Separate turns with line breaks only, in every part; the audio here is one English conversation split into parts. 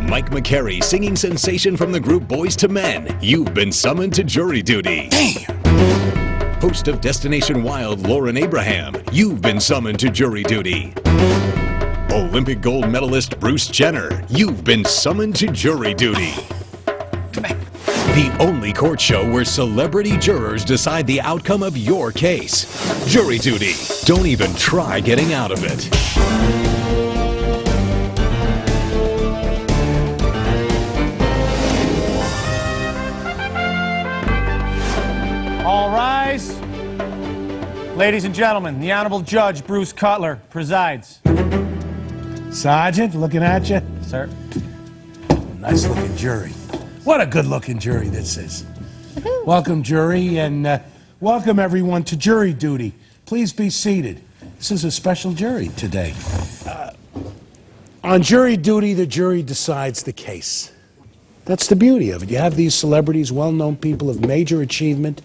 Mike McCary, singing sensation from the group Boys to Men. You've been summoned to jury duty.
Damn!
Host of Destination Wild, Lauren Abraham. You've been summoned to jury duty. Olympic gold medalist Bruce Jenner. You've been summoned to jury duty.
Come back.
The only court show where celebrity jurors decide the outcome of your case. Jury duty. Don't even try getting out of it.
All rise. Ladies and gentlemen, the Honorable Judge Bruce Cutler presides.
Sergeant, looking at you.
Sir.
Nice looking jury. What a good looking jury this is. Welcome, jury, and welcome everyone to jury duty. Please be seated. This is a special jury today. On jury duty, the jury decides the case. That's the beauty of it. You have these celebrities, well-known people of major achievement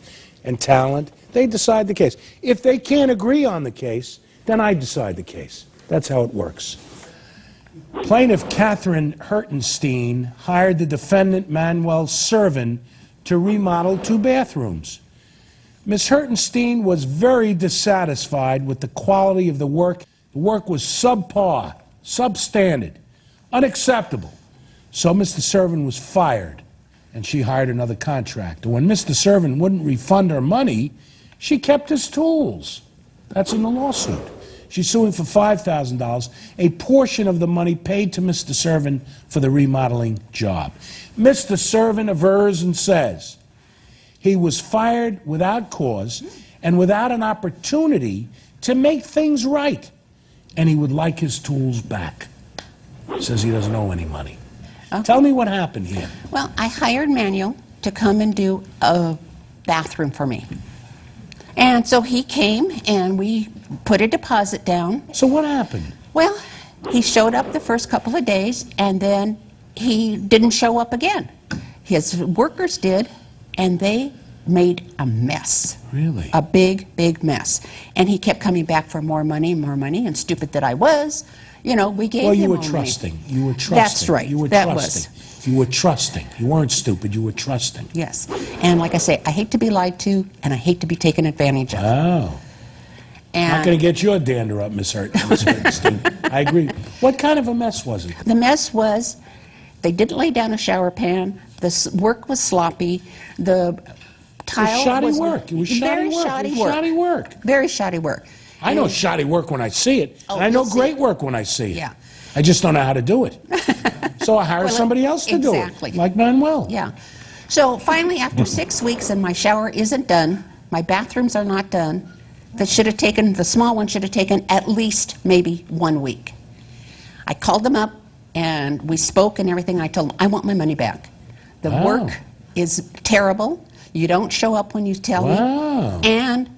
and talent. They decide the case. If they can't agree on the case, then I decide the case. That's how it works. Plaintiff Katharine Hertenstein hired the defendant Manuel Servin to remodel 2 bathrooms. Ms. Hertenstein was very dissatisfied with the quality of the work. The work was subpar, substandard, unacceptable. So Mr. Servin was fired, and she hired another contractor. When Mr. Servin wouldn't refund her money, she kept his tools. That's in the lawsuit. She's suing for $5,000, a portion of the money paid to Mr. Servin for the remodeling job. Mr. Servin avers and says he was fired without cause and without an opportunity to make things right, and he would like his tools back. Says he doesn't owe any money. Okay. Tell me what happened here.
Well, I hired Manuel to come and do a bathroom for me. And so he came and we put a deposit down.
So what happened?
Well, he showed up the first couple of days and then he didn't show up again. His workers did, and they made a mess.
Really?
A big, big mess. And he kept coming back for more money, and stupid that I was, you know, we gave him
Well, you
more
were trusting.
money.
You were trusting.
That's right.
You were
that
trusting.
Was.
You were trusting. You weren't stupid. You were trusting.
Yes. And like I say, I hate to be lied to, and I hate to be taken advantage of.
Oh.
And
Not going to get your dander up, Miss Hertenstein. I agree. What kind of a mess was it?
The mess was, they didn't lay down a shower pan, the work was sloppy, the tile
shoddy
was
work. It was shoddy
very
work.
shoddy
It was
work.
shoddy work.
Very shoddy work.
I know shoddy work when I see it,
Oh,
and I know
you'll see
great
it.
work when I see it.
Yeah.
I just don't know how to do it. So I hire
Well,
somebody else to do
exactly.
it, like Manuel.
Yeah. So finally, after 6 weeks and my shower isn't done, my bathrooms are not done, the small one should have taken at least maybe 1 week. I called them up and we spoke and everything. I told them, I want my money back. The
Wow.
work is terrible. You don't show up when you tell
Wow.
me. And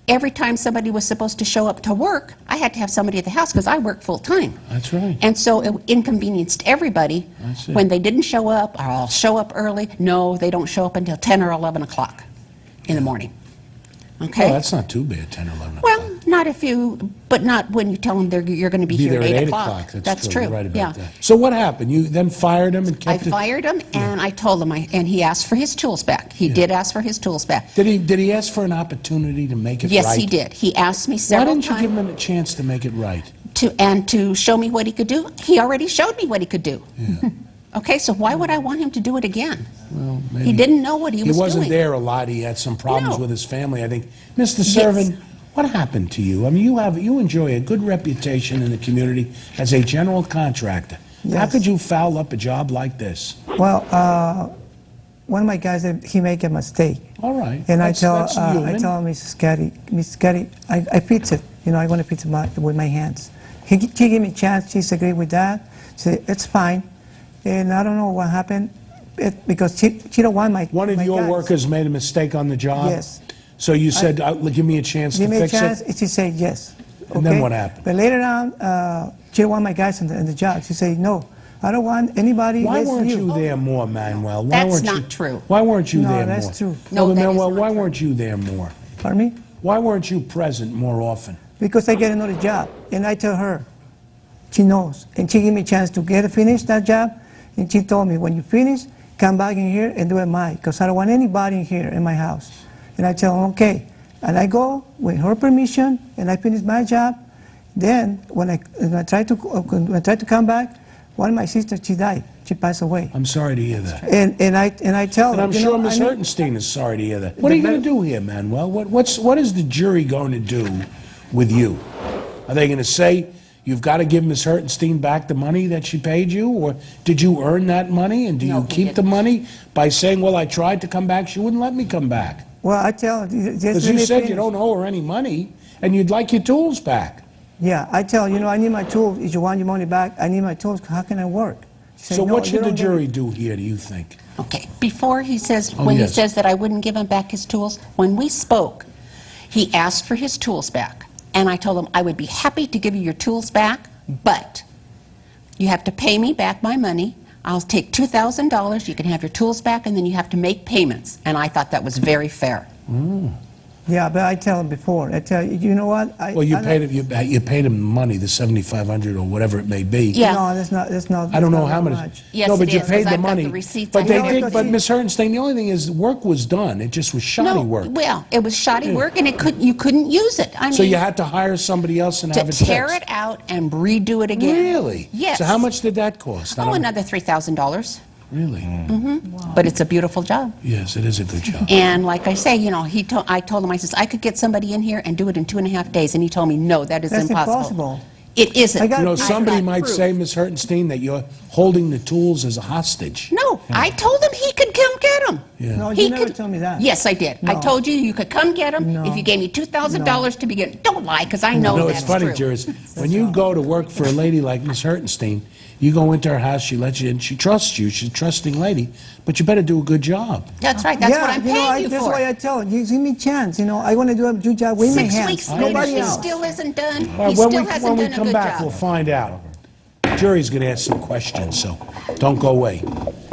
every time somebody was supposed to show up to work, I had to have somebody at the house because I work full time.
That's right.
And so it inconvenienced everybody
I see.
when they didn't show up, or I'll show up early. No, they don't show up until 10 or 11 o'clock in the morning. Okay?
Well, that's not too bad, 10 or 11 o'clock.
Well, but not when you tell them you're going to be
Be
here
there
at
at
8 o'clock.
That's
true.
You're right about
yeah.
that. So what happened? You then fired him and
I
kept it?
fired him, and I told him, and he asked for his tools back. He did ask for his tools back.
Did he ask for an opportunity to make it right?
Yes, he did. He asked me
Why
several
didn't you
times.
give him a chance to make it right?
To show me what he could do. He already showed me what he could do.
Yeah.
Okay, so why would I want him to do it again?
Well, maybe
He didn't know what he was doing.
He wasn't there a lot. He had some problems
No.
with his family, I think. Mr. Servin, what happened to you? I mean, you enjoy a good reputation in the community as a general contractor.
Yes.
How could you foul up a job like this?
Well, one of my guys, he make a mistake.
All right.
And
that's
I
human.
tell Mrs. Scotty, I fix it. You know, I want to fix it with my hands. He gave me a chance. She's agreed with that. She said, it's fine. And I don't know what happened because she don't want my
One of
my
your
guys.
workers made a mistake on the job?
Yes.
So you said, give me a chance to
Give me a
fix
chance.
it?
And she said yes.
And then what happened?
But later on, she don't want my guys in the job. She said, no, I don't want anybody.
Why
less
weren't
you.
you there more, Manuel? Why
That's
weren't
not
you,
true.
Why weren't you
No,
there more?
that's true.
No,
but
that is
Manuel,
not
why
true.
weren't you there more?
Pardon me?
Why weren't you present more often?
Because I get another job, and I tell her, she knows, and she give me a chance to get finished that job, And she told me, when you finish, come back in here and do it mine, because I don't want anybody in here in my house. And I tell them, okay. And I go with her permission, and I finish my job. Then, when I try to come back, one of my sisters, she died. She passed away.
I'm sorry to hear that.
And I tell
And
her,
I'm sure Ms. Hertenstein is sorry to hear that. What are you going to do here, Manuel? What is the jury going to do with you? Are they going to say, you've got to give Ms. Hertenstein back the money that she paid you? Or did you earn that money? And do you keep the money by saying, well, I tried to come back, she wouldn't let me come back?
Well, I tell her,
because you said you don't owe her any money, and you'd like your tools back.
Yeah, I tell her, I need my tools. If you want your money back, I need my tools. How can I work?
So what should the jury do here, do you think?
Okay, before he says, he says that I wouldn't give him back his tools, when we spoke, he asked for his tools back. And I told him I would be happy to give you your tools back, but you have to pay me back my money. I'll take $2,000, you can have your tools back, and then you have to make payments. And I thought that was very fair.
Yeah, but I tell him before. I tell you know what?
Well, you paid him money, the $7,500 or whatever it may be.
Yeah.
No, that's not.
I don't know how much.
Yes,
no, but
it
you
is,
paid
'cause
the
I've got
money.
the receipts.
But
I
they
have
did.
it.
But Ms. Hertenstein, the only thing is, work was done. It just was shoddy work.
Well, it was shoddy work, and you couldn't use it. I mean,
So you had to hire somebody else and have it
to tear
fixed.
it out and redo it again.
Really?
Yes.
So how much did that cost?
Oh, another $3,000.
Really?
But it's a beautiful job.
Yes, it is a good job.
And like I say, I told him, I says, I could get somebody in here and do it in 2.5 days. And he told me, no, that is
That's
impossible.
impossible.
It isn't.
Somebody might
proof.
say, Ms. Hertenstein, that you're holding the tools as a hostage.
No, I told him he could come get them.
Yeah.
No,
He
you never
could-
told me that.
Yes, I did. I
No.
told you could come get them
No.
if you gave me $2,000 to begin. Don't lie, because I know
No,
that's
it's funny,
true.
jurors. When you go to work for a lady like Ms. Hertenstein, you go into her house, she lets you in, she trusts you, she's a trusting lady, but you better do a good job.
That's right. That's what I'm paying you
That's
for.
why I tell her, you give me a chance. I want to do a good job with my
6
hands.
weeks later,
Nobody
he
else.
still isn't done.
All right,
He still hasn't
when we
done a
come
good
back,
job.
we'll find out. Jury's going to ask some questions, so don't go away.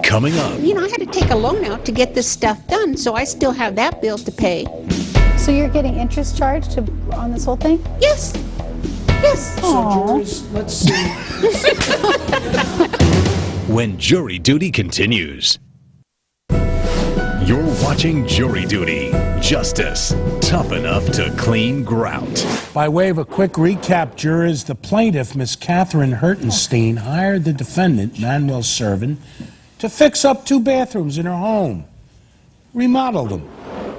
Coming up,
I had to take a loan out to get this stuff done, so I still have that bill to pay.
So you're getting interest charged on this whole thing?
Yes. Yes.
So, jurors, let's see.
when jury duty continues. You're watching Jury Duty. Justice, tough enough to clean grout.
By way of a quick recap, jurors, the plaintiff, Ms. Katharine Hertenstein, hired the defendant, Manuel Servin, to fix up 2 bathrooms in her home, remodel them.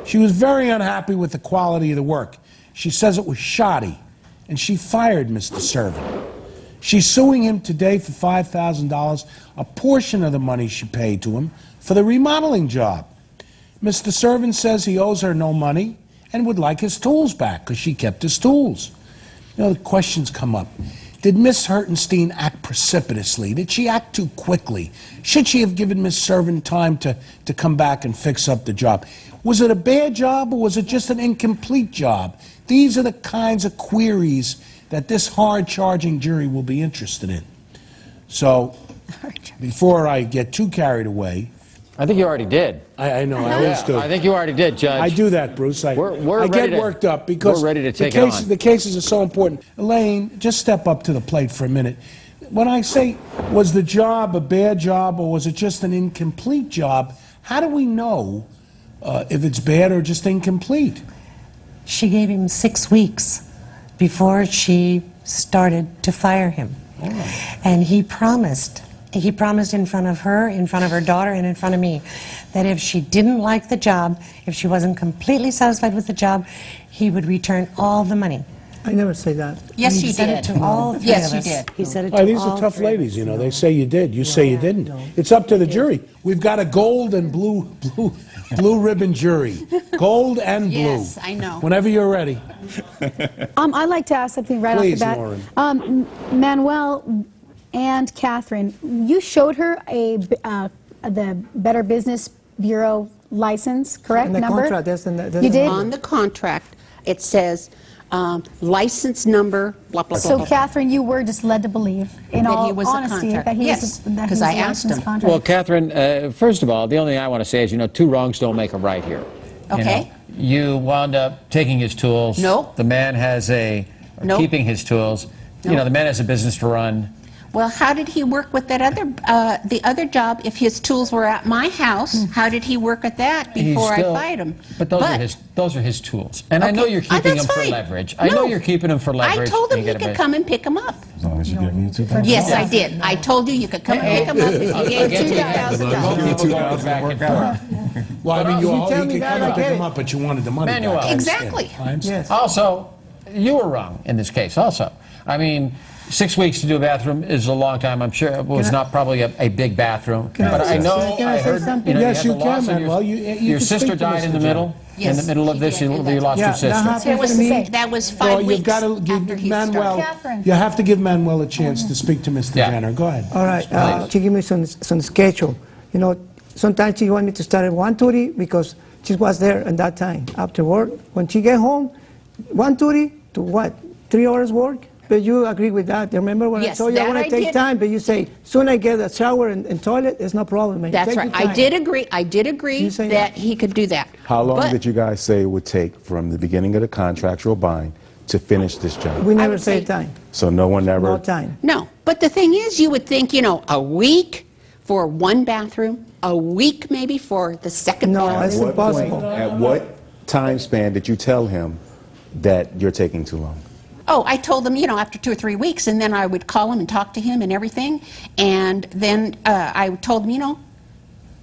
She was very unhappy with the quality of the work. She says it was shoddy, and she fired Mr. Servin. She's suing him today for $5,000, a portion of the money she paid to him for the remodeling job. Mr. Servin says he owes her no money and would like his tools back because she kept his tools. The questions come up. Did Ms. Hertenstein act precipitously? Did she act too quickly? Should she have given Ms. Servin time to come back and fix up the job? Was it a bad job or was it just an incomplete job? These are the kinds of queries that this hard-charging jury will be interested in. So, before I get too carried away,
I think you already did.
I know, I always do.
I think you already did, Judge.
I do that, Bruce. I
We're
get
ready to-
worked up because
we're ready to take
the
it
cases,
on.
the cases are so important. Elaine, just step up to the plate for a minute. When I say, was the job a bad job or was it just an incomplete job, how do we know if it's bad or just incomplete?
She gave him 6 weeks before she started to fire him. And he promised in front of her daughter, and in front of me, that if she didn't like the job, if she wasn't completely satisfied with the job, he would return all the money.
I never say that.
Yes,
He
you
said
did.
it to all 3
Yes,
of
you
us.
did.
He said it
Oh,
to
these
all
are tough
3 of us.
ladies, They say you did. You say you didn't. It's up to the jury. We've got a gold and blue ribbon jury. Gold and blue.
Yes, I know.
Whenever you're ready.
I'd like to ask something right
Please,
off the bat. Manuel and Catherine, you showed her the Better Business Bureau license, correct?
And the
number?
contract, that's
You did?
On the contract, it says license number, blah, blah, blah.
So,
blah.
Catherine, you were just led to believe, in
That
all
he was a
honesty,
contract.
that he
Yes,
was, that he
'cause
was
I
a
asked
licensed
him.
contractor.
Well, Catherine, first of all, the only thing I want to say is, 2 wrongs don't make a right here.
Okay.
You wound up taking his tools.
No.
The man has
No.
keeping his tools.
No.
The man has a business to run.
Well, how did he work with that the other job if his tools were at my house? How did he work at that before I fired him?
But those are his tools. And I know
Okay.
you're keeping
That's
them for
fine.
leverage. I know
No.
you're keeping them for leverage.
I told him
and
he
get
could
them-
come and pick them up.
As long as you give me $2,000.
Yes, I did. I told you you could come and pick them up if
I'll
you
get
gave
to you.
$2,000.
People going back and forth.
Well, I mean, you
tell
could
me that,
come and
I
pick
get
them
it.
up, but you wanted the money
Manuel.
back. I understand.
Exactly.
I understand.
Yes.
Also, you were wrong in this case also. I mean, 6 weeks to do a bathroom is a long time. I'm sure it was not probably a big bathroom. But I know,
Can I
I
say
heard,
something?
Yes,
you
you
had the loss
can,
of
Manuel. You
your
can
sister
speak to
died in
Mr.
the middle.
Yes,
in the middle of
she
this,
did,
you
and that's
lost
Yeah,
your
that
sister.
happened.
That was,
to me.
that was 5
Well,
weeks
you've got to
after
give
he
Manuel.
started.
Catherine.
You have to give Manuel a chance to speak to Mr.
Yeah.
Jenner. Go ahead.
All right, she gave me some schedule. You know, sometimes she wanted me to start at 1:30 because she was there at that time after work. When she get home, 1:30 to what? 3 hours work? But you agree with that. Remember when
Yes,
I told you I
that
want
I
to take
did.
time, but you say, soon I get a shower and toilet, it's no problem. Man.
That's
Take
right.
your
I
time.
did agree. I did agree
You say
that
that.
he could do that.
How long
But
did you guys say it would take from the beginning of the contractual bind to finish this job?
We never
would
say
say-
time.
So no one ever...
No time.
No, but the thing is, you would think, a week for one bathroom, a week maybe for the second
No,
bathroom.
it's impossible.
At what time span did you tell him that you're taking too long?
Oh, I told him, after 2 or 3 weeks, and then I would call him and talk to him and everything, and then I told him,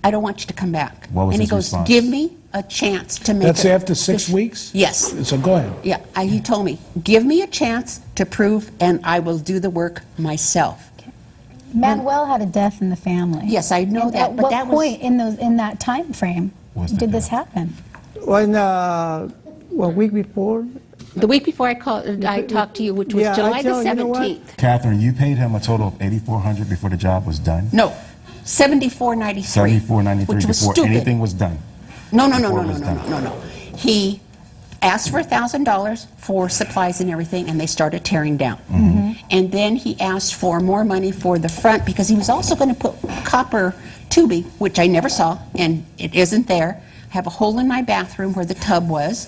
I don't want you to come back.
What was
and he
his
goes,
response?
give me a chance to make
That's
it.
after 6 weeks?
Yes.
So go ahead.
Yeah, he told me, give me a chance to prove, and I will do the work myself.
Manuel had a death in the family.
Yes, I know
And
that,
At
but
what
that was-
point in that time frame
What's the
did this
death?
happen?
When, 1 week before,
The week before I talked to you, which was
Yeah, I
July the
tell you know what?
17th.
Catherine, you paid him a total of $8,400 before the job was done?
No, 74.93.
$74.93
which was
before
stupid.
anything was done?
No.
before it was done.
He asked for $1,000 for supplies and everything, and they started tearing down. And then he asked for more money for the front because he was also going to put copper tubing, which I never saw, and it isn't there. I have a hole in my bathroom where the tub was.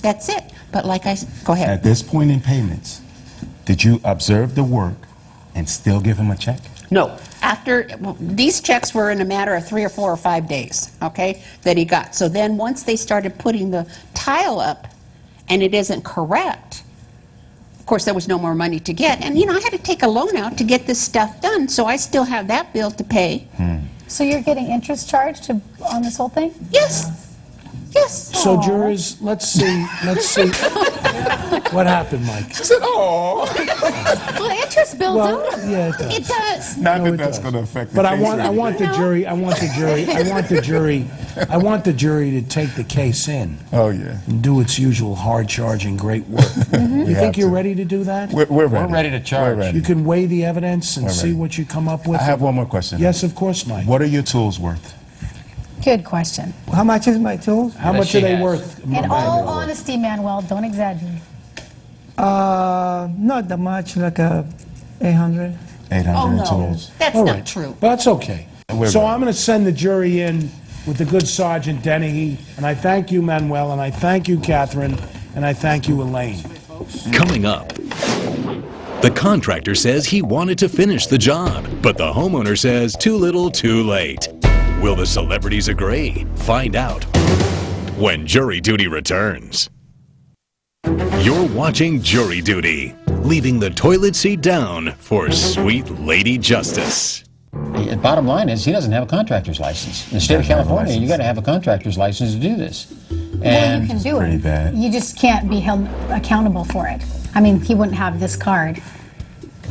That's it. But go ahead.
At this point in payments, did you observe the work and still give him a check?
No. These checks were in a matter of 3 or 4 or 5 days, okay, that he got. So then once they started putting the tile up and it isn't correct, of course there was no more money to get. And, I had to take a loan out to get this stuff done, so I still have that bill to pay.
So you're getting interest charged on this whole thing?
Yes. Yes.
So jurors, let's see. What happened, Mike?
She said, oh.
Well, interest builds
Well,
up.
yeah, it does.
It does.
Not
No,
that
it
that's
does.
going to affect the
But
case.
I want the jury to take the case in
Oh, yeah.
and do its usual hard-charging, great work. You think you're ready to do that?
We're ready.
We're ready to charge.
We're ready.
You can weigh the evidence and
We're
see
ready.
what you come up with?
I have one more question.
Yes, of course, Mike.
What are your tools worth?
Good question.
how much is my tools?
How
That
much
she
are they
has.
worth?
In all honesty, Manuel, don't exaggerate.
Not that much, like 800.
800
Oh, no.
tools.
That's
All
not
right.
true.
Well, that's okay.
We're
So
ready.
I'm going to send the jury in with the good Sergeant Dennehy, and I thank you, Manuel, and I thank you, Catherine, and I thank you, Elaine.
Coming up, the contractor says he wanted to finish the job, but the homeowner says too little, too late. Will the celebrities agree? Find out when Jury Duty returns. You're watching Jury Duty, leaving the toilet seat down for sweet Lady Justice.
The bottom line is he doesn't have a contractor's license. In the state of
Doesn't have a
California, you
license.
got to have a contractor's license to do this.
Well,
And
you can do
pretty
it.
bad.
You just can't be held accountable for it. I mean, he wouldn't have this card.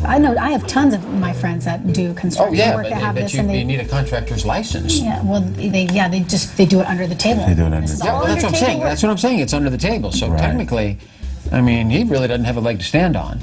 I know. I have tons of my friends that do
oh
construction
yeah,
work
but,
that have
but
this,
you,
and
you need a contractor's license.
yeah. Well, they do it under the table.
They do it under
This is
the
Yeah,
all
well, that's what I'm
under
saying.
table
That's what I'm saying. It's under the table. So
Right.
technically, I mean, he really doesn't have a leg to stand on.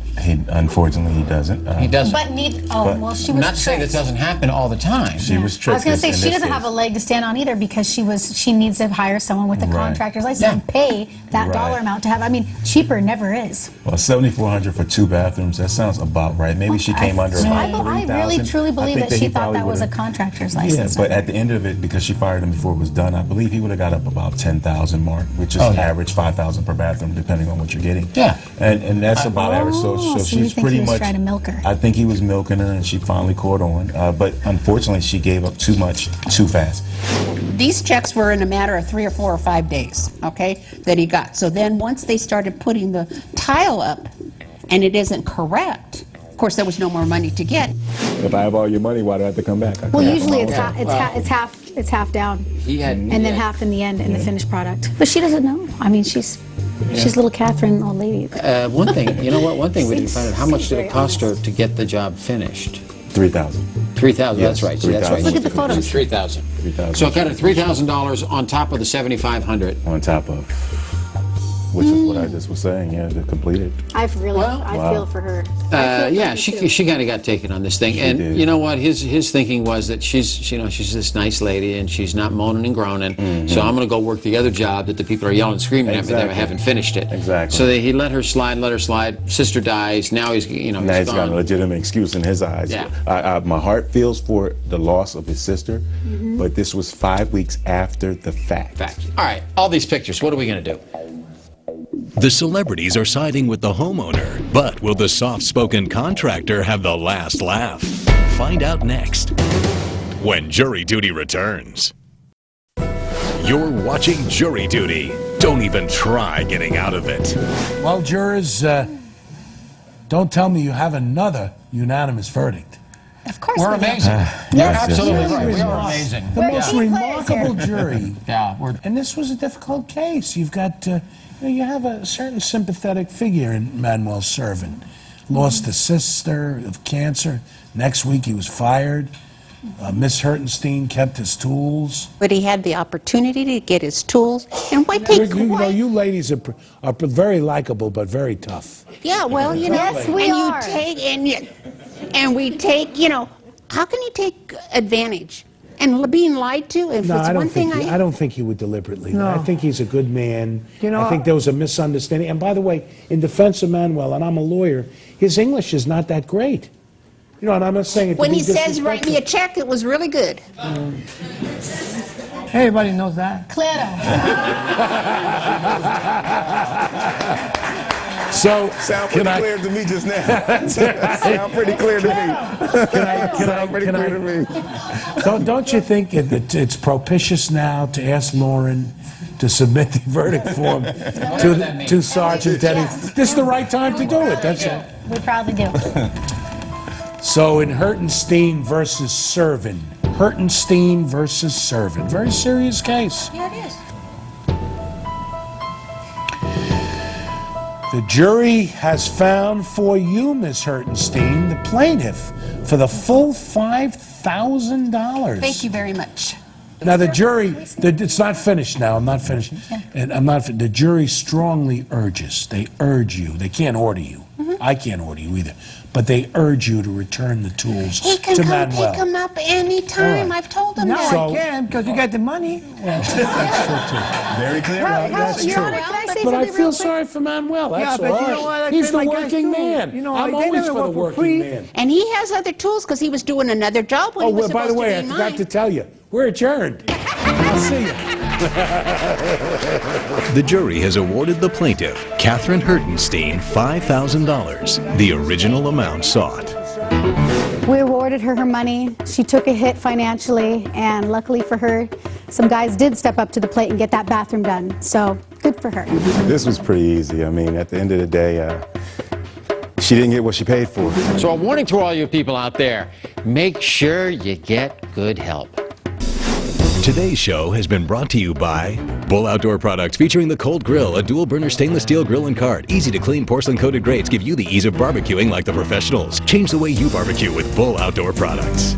Unfortunately, he doesn't.
He doesn't.
But well, she was
Not to say that
tricked.
doesn't happen all the time.
She was tricked.
I was going to say
in
she
this
doesn't
case.
have a leg to stand on either because she needs to hire someone with a
Right.
contractor's license
Yeah.
and pay that
Right.
dollar amount to have. I mean, cheaper never is.
Well, $7,400 for 2 bathrooms. That sounds about right. Maybe she came under
So
about
I
3,000.
really truly believe
think
that she
he
thought
probably
that was a
would've-
contractor's
Yeah,
license.
but at the end of it, because she fired him before it was done, I believe he would have got up about 10,000 mark, which is
Oh, yeah.
average 5,000 per bathroom, depending on what you're getting. meeting.
Yeah.
And that's about average. So
so you
she's
think
pretty
he was
much
trying to milk her?
I think he was milking her, and she finally caught on. But unfortunately, she gave up too much too fast.
These checks were in a matter of 3 or 4 or 5 days, okay, that he got. So then once they started putting the tile up and it isn't correct, of course there was no more money to get.
If I have all your money, why do I have to come back?
Well, usually it's half down,
He had,
and then half in the end in the finished product. But she doesn't know. I mean, she's little Catherine, old lady.
one thing, you know what? One thing we didn't find out. How much did it
Very
cost her
honest.
to get the job finished?
3,000.
3,000.
Yes,
That's right. See, that's right.
3,000.
Look at the photos.
3,000.
3,000.
So it got her $3,000 on top of the 7,500.
On top of, which is what I just was saying. Yeah, to complete it.
I
Wow.
feel for her.
Yeah, she kind of got taken on this thing, and
did.
you know what? His thinking was that she's this nice lady, and she's not moaning and groaning. So I'm going to go work the other job that the people are yelling and screaming at me that I
Exactly.
haven't finished it.
Exactly.
So he let her slide. Sister dies. Now he's
Now
he's
he's got a
gone.
legitimate excuse in his eyes.
Yeah.
My heart feels for the loss of his sister, but this was 5 weeks after the fact.
Fact. All right, all these pictures. What are we going to do?
The celebrities are siding with the homeowner, but will the soft-spoken contractor have the last laugh? Find out next, when Jury Duty returns. You're watching Jury Duty. Don't even try getting out of it.
Well, jurors, don't tell me you have another unanimous verdict.
Of course.
We're
we do.
amazing.
Yes,
You're
yes,
absolutely
yes.
right. We are amazing.
The most
team players
remarkable jury.
Yeah,
And this was a difficult case. You've got, you have a certain sympathetic figure in Manuel Servin. Lost a sister of cancer. Next week he was fired. Miss Hertenstein kept his tools.
But he had the opportunity to get his tools, and why take...
You ladies are very likable, but very tough.
Yeah, well, you know,
Yes, we
and
are.
You take, and we take, how can you take advantage? And being lied to, if
No,
it's
I
one
don't think
thing
I don't think he would deliberately.
No.
I think he's a good man.
You know,
I think there was a misunderstanding. And by the way, in defense of Manuel, and I'm a lawyer, his English is not that great. And I'm not saying it to
When
be
he says, write me a
disrespectful.
check, it was really good.
Everybody knows that.
Claro.
So,
Sound
can
pretty
I-
clear to me just now. Sound pretty clear to me. Sound pretty clear to me.
Don't you think it's propitious now to ask Lauren to submit the verdict form to Sergeant Denny? This is the right time to do it. That's it.
We probably do.
So in Hertenstein versus Servin. Hertenstein versus Servin. Very serious case.
Yeah, it is.
The jury has found for you, Miss Hertenstein, the plaintiff, for the full $5,000.
Thank you very much.
Now the jury, it's not finished now. I'm not finished. And the jury strongly urges. They urge you. They can't order you. I can't order you either. But they urge you to return the tools
He can
to
come
Manuel.
pick them up anytime.
All right.
I've told him
No,
that.
So-
I can because you got the money.
That's true too.
Very clear.
That's
Your
true.
Honor, can I say
But I
something
feel
real quick?
sorry for Manuel. That's
but
all.
you know what? I
He's
pay
the
my guys
working
too.
man.
You know,
I'm
they
always
never
for the
work for
working
free.
man.
And he has other tools because he was doing another job when
Oh,
he was
well, by the
supposed
way,
to
I
be
forgot
mine.
to tell you, we're adjourned. I'll see you.
The jury has awarded the plaintiff, Katharine Hertenstein, $5,000, the original amount sought.
We awarded her money. She took a hit financially, and luckily for her, some guys did step up to the plate and get that bathroom done. So good for her.
This was pretty easy. I mean, at the end of the day, she didn't get what she paid for.
So a warning to all you people out there: make sure you get good help.
Today's show has been brought to you by Bull Outdoor Products, featuring the Cold Grill, a dual-burner stainless steel grill and cart. Easy-to-clean porcelain-coated grates give you the ease of barbecuing like the professionals. Change the way you barbecue with Bull Outdoor Products.